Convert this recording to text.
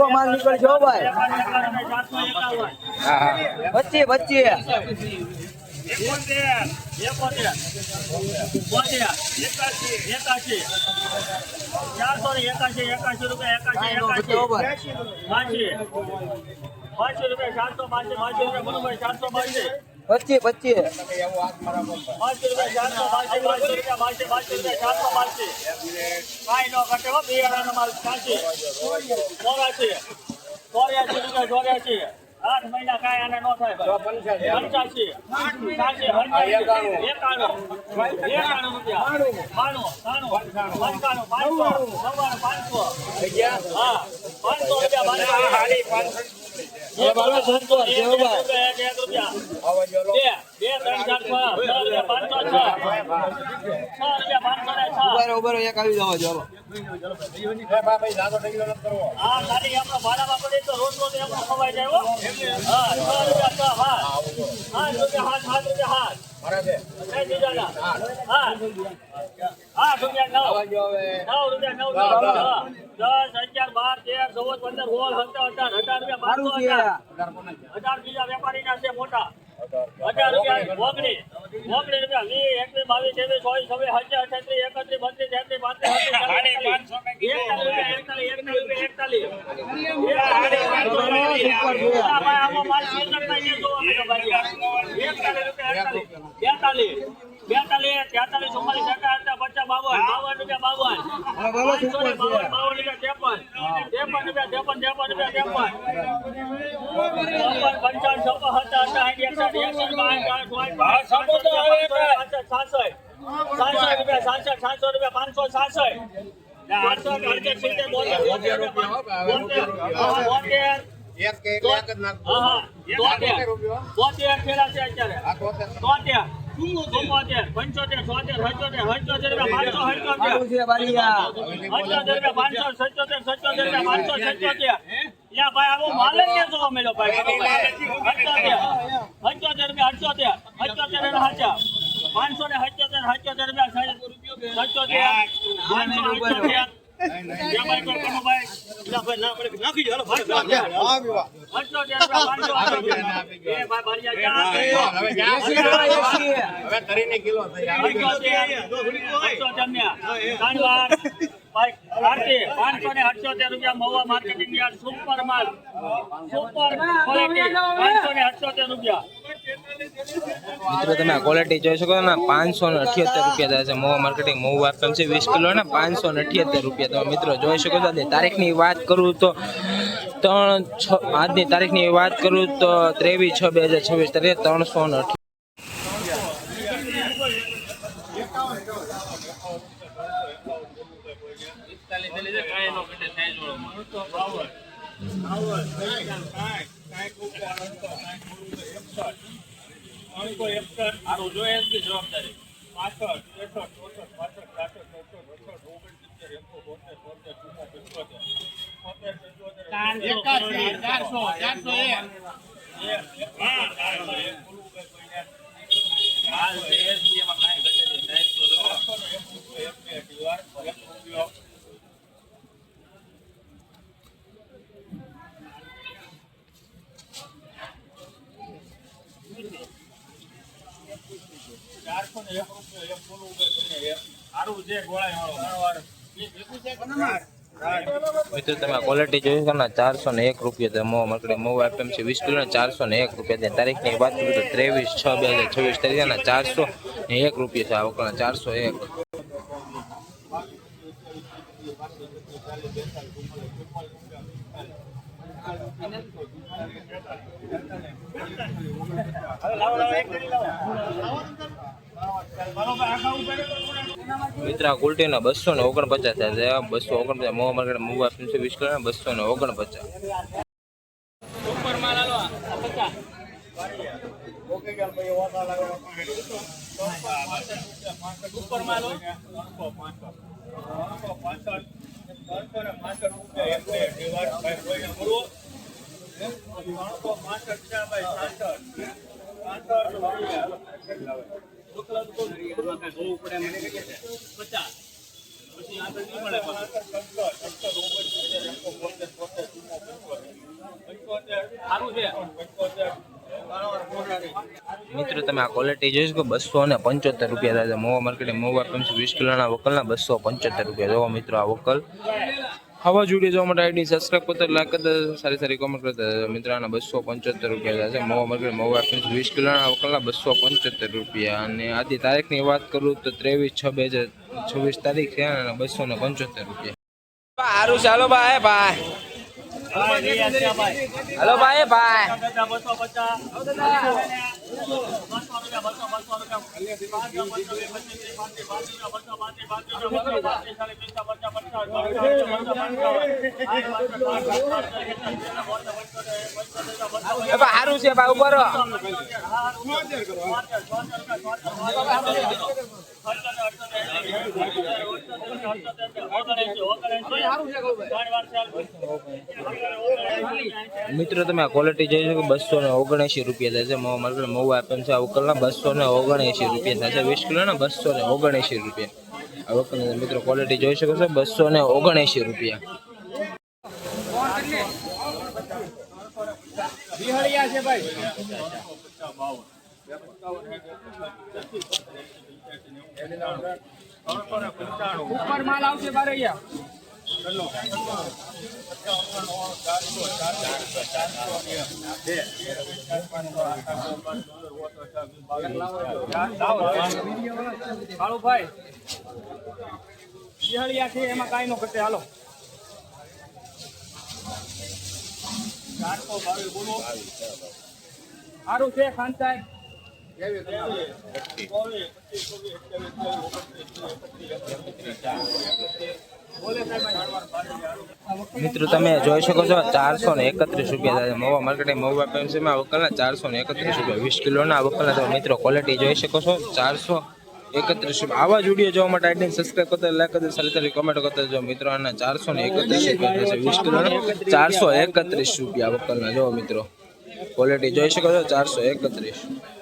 माल निकल जाओ भाई। बच्चे बच्चे 481 रुपये 500 रुपये 482 रुपये 482 25 25 500 रुपये 482 482 કાઈ નો ઘટે હો બિયારાનો માલ 85 84 84 8 મહિના કાઈ આને નો થાય ભાઈ 85 85 51 રૂપિયા 92 હા 500 રૂપિયા હાડી 500 ये बाला संतो देव भाई 1 रुपया दे 2 3 4 500 ઉપર એક આવી જાવ ચાલો ભાઈ જાતો ઠેકલો ન કરવો આ ગાડી આપણો ભાડામાં પડી તો રોજ રોજ આપણો ખવાઈ જાય હો હા 6 રૂપિયા હા 8 રૂપિયા 7 રૂપિયા હાથ મારા છે કઈ દીધાલા હા 8 રૂપિયા 9 રૂપિયા 9 10 11 12 13 14 15 16 17 18 19 20 18 રૂપિયા 18 બીજા વેપારી ના છે મોટા 18 રૂપિયા મોગણી રૂપિયા 20 21 22 23 24 રૂપિયા મહુવા માર્કેટિંગ યાર્ડ સુપર માલ સુપર ક્વોલિટી 578 રૂપિયા મિત્રો તમે આ ક્વોલિટી જોઈ શકો ને 578 રૂપિયા થાય છે મહુવા માર્કેટિંગ મહુવા આપેલ છે 20 કિલો ને 578 રૂપિયા તમે મિત્રો જોઈ શકો છો તારીખની વાત કરું તો આજની તારીખની વાત કરું તો 23/6/2026 તારીખે 308 જવાબદારી 65 તમે ક્વોલિટી જોઈ શકો ને 401 રૂપિયા Mahuva market Mahuva APMC 20 kilo ને 401 રૂપિયા તારીખની વાત કરું તો 23/6/2026 તારીખે 401 રૂપિયા છે આ વખતે 401 મિત્ર કુલટી ના 249 થાય છે 249 Mahuva market Mahuva APMC 20 kilo ને 249 સુપર માલ આલો 50 ઓકે ગલ ભાઈ વાતા લાગવા સુપર માલ 565 રૂપિયા એક ડિવાઇડ બાય કોઈને પૂરો 365 ભાઈ 66 રૂપિયા મિત્રો તમે આ ક્વોલિટી જોઈ શકો 275 રૂપિયા થાય છે મોવા માર્કેટ મોવા પેમ્સ 20 કિલોના વકલના 275 રૂપિયા. જોવો મિત્રો આ વકલ હવા જોડી જોવા માટે આઈડી સબસ્ક્રાઇબ કરતા લાઈક કરતા સારી કોમેન્ટ કરતા મિત્રો આના 275 રૂપિયા થાય છે મોવા માર્કેટ મોવા પેમ્સ 20 કિલોના વકલના 275 રૂપિયા. અને આજની તારીખની વાત કરું તો 23/6/2026 તારીખ છે અને 275 રૂપિયા. સારું ચાલો ભાઈ ભાઈ हेलो भाई भाई हारू से भाई ऊपर મિત્રો તમે આ ક્વોલિટી જોઈ શકો 279 રૂપિયા થાય છે મોવા માર્કેટ મોવા એપમ છે આ વકલના 279 રૂપિયા થાય છે 20 કિલોના 279 રૂપિયા આ વકલના મિત્રો ક્વોલિટી જોઈ શકો છો 279 રૂપિયા. બિહારિયા છે ભાઈ ઉપર માલ આવશે બારૈયા હાલો ભાઈ બિહારિયા છે એમાં કાંઈ નો ઘટે હાલો 422 બોલો સારું છે ખાન સાહેબ મિત્રો તમે જોઈ શકો છો 431 રૂપિયા થાય મોવા માર્કેટ મોવા પેન્સીમાં વકલના 431 રૂપિયા 20 કિલોના વકલના તમે મિત્રો ક્વોલિટી જોઈ શકો છો 431 રૂપિયા. આવા જ વિડીયો જોવા માટે આઈડીને સબસ્ક્રાઇબ કરતા લાઈક કરતા સારી કોમેન્ટ કરતા જો મિત્રો આના 431 રૂપિયા થશે 20 કિલોના 431 રૂપિયા વકલના જો મિત્રો ક્વોલિટી જોઈ શકો છો 431.